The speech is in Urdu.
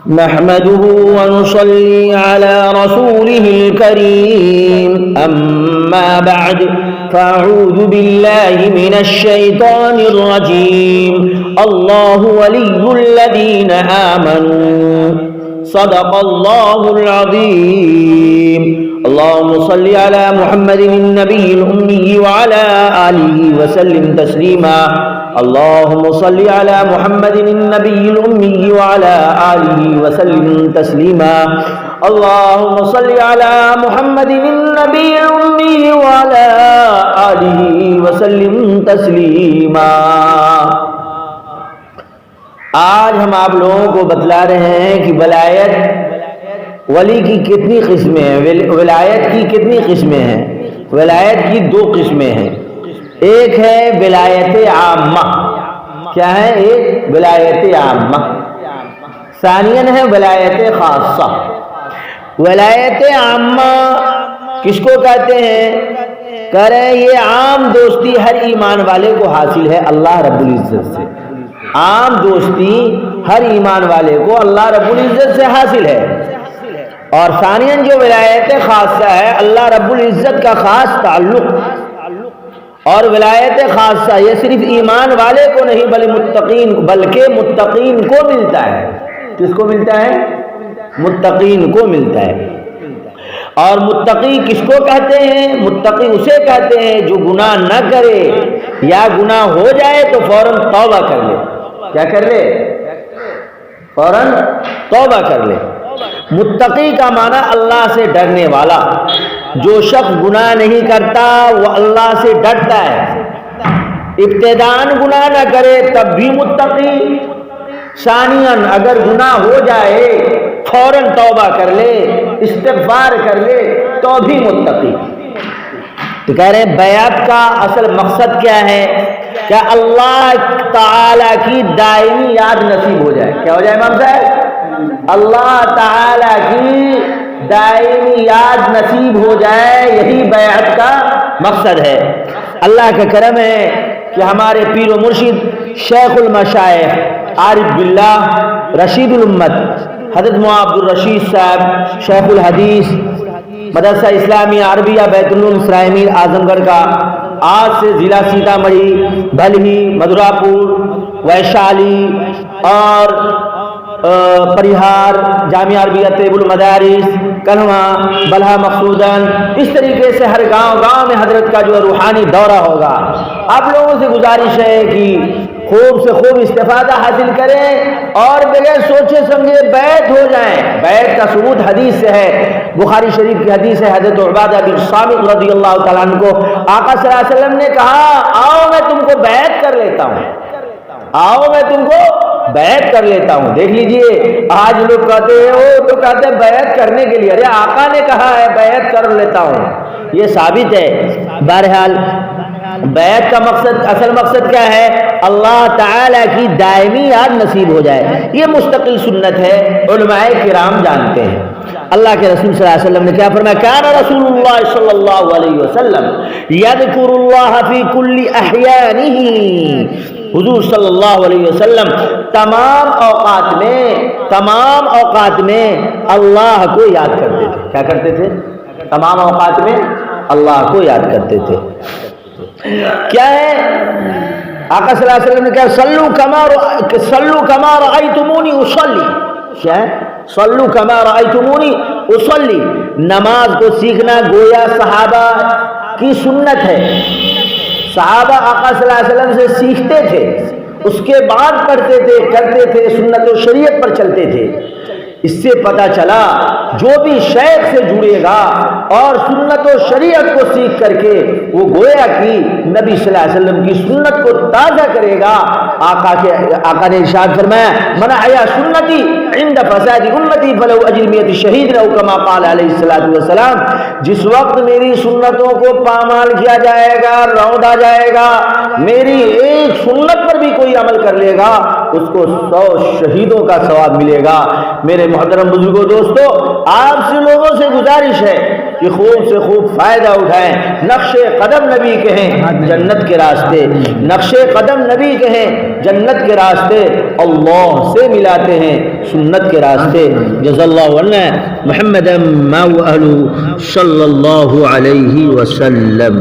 نحمده ونصلي على رسوله الكريم أما بعد فأعوذ بالله من الشيطان الرجيم الله ولي الذين آمنوا صدق الله العظيم اللهم صل على محمد النبي الأمي وعلى آله وسلم تسليما اللهم صل على محمد النبي الأمي وعلى آله وسلم تسليما اللهم صل على محمد النبي الأمي وعلى آله وسلم تسليما۔ آج ہم آپ لوگوں کو بتلا رہے ہیں کہ ولایت ولی کی کتنی قسمیں ہیں، ولایت کی کتنی قسمیں ہیں۔ ولایت کی دو قسمیں ہیں، ایک ہے ولایت عامہ، کیا ہے؟ ایک ولایت عامہ، ثانیاً ہے ولایت خاصہ۔ ولایت عامہ کس کو کہتے ہیں؟ کہہ رہے ہیں یہ عام دوستی ہر ایمان والے کو حاصل ہے اللہ رب العزت سے۔ عام دوستی ہر ایمان والے کو اللہ رب العزت سے حاصل ہے۔ اور ثانیاً جو ولایت خاصہ ہے اللہ رب العزت کا خاص تعلق، اور ولایت خاصہ یہ صرف ایمان والے کو نہیں بلکہ متقین کو ملتا ہے۔ کس کو ملتا ہے؟ متقین کو ملتا ہے۔ اور متقی کس کو کہتے ہیں؟ متقی اسے کہتے ہیں جو گناہ نہ کرے یا گناہ ہو جائے تو فوراً توبہ کر لے۔ کیا کر لے؟ فوراً توبہ کر لے۔ متقی کا معنی اللہ سے ڈرنے والا۔ جو شخص گناہ نہیں کرتا وہ اللہ سے ڈرتا ہے، ابتداءً گناہ نہ کرے تب بھی متقی، ثانیاً اگر گناہ ہو جائے فوراً توبہ کر لے، استغفار کر لے تو بھی متقی۔ تو کہہ رہے ہیں بیعت کا اصل مقصد کیا ہے؟ کہ اللہ تعالی کی دائمی یاد نصیب ہو جائے۔ کیا ہو جائے امام صاحب؟ اللہ تعالی کی دائمی یاد نصیب ہو جائے، یہی بیعت کا مقصد ہے۔ اللہ کا کرم ہے کہ ہمارے پیر و مرشد شیخ المشائخ عارف باللہ رشید الامت حضرت مولانا عبد الرشید صاحب شیخ الحدیث مدرسہ اسلامیہ عربیہ بیت العلوم اسرائیل اعظم گڑھ کا آج سے ضلع سیتامڑھی، بھلہی، مدھراپور، ویشالی اور پریہار، جامعہ عربیہ طیب المدارس، کلمہ، بلہا مقصوداً، اس طریقے سے ہر گاؤں میں حضرت کا جو روحانی دورہ ہوگا۔ آپ لوگوں سے گزارش ہے کہ خوب سے خوب استفادہ حاصل کریں اور بغیر سوچے سمجھے بیعت ہو جائیں۔ بیعت کا ثبوت حدیث سے ہے، بخاری شریف کی حدیث ہے، حضرت عبادہ بن صامت رضی اللہ تعالیٰ عنہ کو آقا صلی اللہ علیہ وسلم نے کہا آؤ میں تم کو بیعت کر لیتا ہوں، آؤ میں تم کو بیعت کر لیتا ہوں۔ دیکھ لیجئے آج لوگ کہتے ہیں وہ تو کہتے ہیں بیعت کرنے کے لیے، ارے آقا نے کہا ہے بیعت کر لیتا ہوں، یہ ثابت ہے۔ بہرحال بیعت کا مقصد، اصل مقصد کیا ہے؟ اللہ تعالی کی دائمی یاد نصیب ہو جائے، یہ مستقل سنت ہے، علماء کرام جانتے ہیں۔ اللہ کے رسول صلی اللہ علیہ وسلم نے کیا فرمایا؟ کان رسول اللہ صلی اللہ علیہ وسلم یذکر اللہ فی کل احیانہ، حضور صلی اللہ علیہ وسلم تمام اوقات میں اللہ کو یاد کرتے تھے۔ کیا کرتے تھے؟ تمام اوقات میں اللہ کو یاد کرتے تھے۔ کیا ہے؟ آقا صلی اللہ علیہ وسلم نے کہا صلو کما رأیتمونی اصلی۔ کیا ہے؟ صلو کما رأیتمونی اصلی۔ نماز کو سیکھنا گویا صحابہ کی سنت ہے، صحابہ آقا صلی اللہ علیہ وسلم سے سیکھتے تھے، اس کے بعد پڑھتے تھے، کرتے تھے، سنت و شریعت پر چلتے تھے۔ اس سے پتہ چلا جو بھی شیخ سے جڑے گا اور سنت و شریعت کو سیکھ کر کے وہ گویا کی نبی صلی اللہ علیہ وسلم کی سنت کو تازہ کرے گا۔ آقا نے ارشاد فرمایا من احیا سنتی عند فساد امتی فلو اجر میت شہید او کما قال علیہ الصلوۃ والسلام۔ جس وقت میری سنتوں کو پامال کیا جائے گا، روندا جائے گا، میری ایک سنت پر بھی کوئی عمل کر لے گا اس کو 100 شہیدوں کا ثواب ملے گا۔ میرے محترم بزرگوں دوستو، آپ سے لوگوں سے گزارش ہے کہ خوب سے خوب فائدہ اٹھائیں، نقش قدم نبی کے ہیں جنت کے راستے، نقش قدم نبی کے ہیں جنت کے راستے، اللہ سے ملاتے ہیں سنت کے راستے۔ جزا اللہ عنا محمد ما اہلہ صلی اللہ علیہ وسلم۔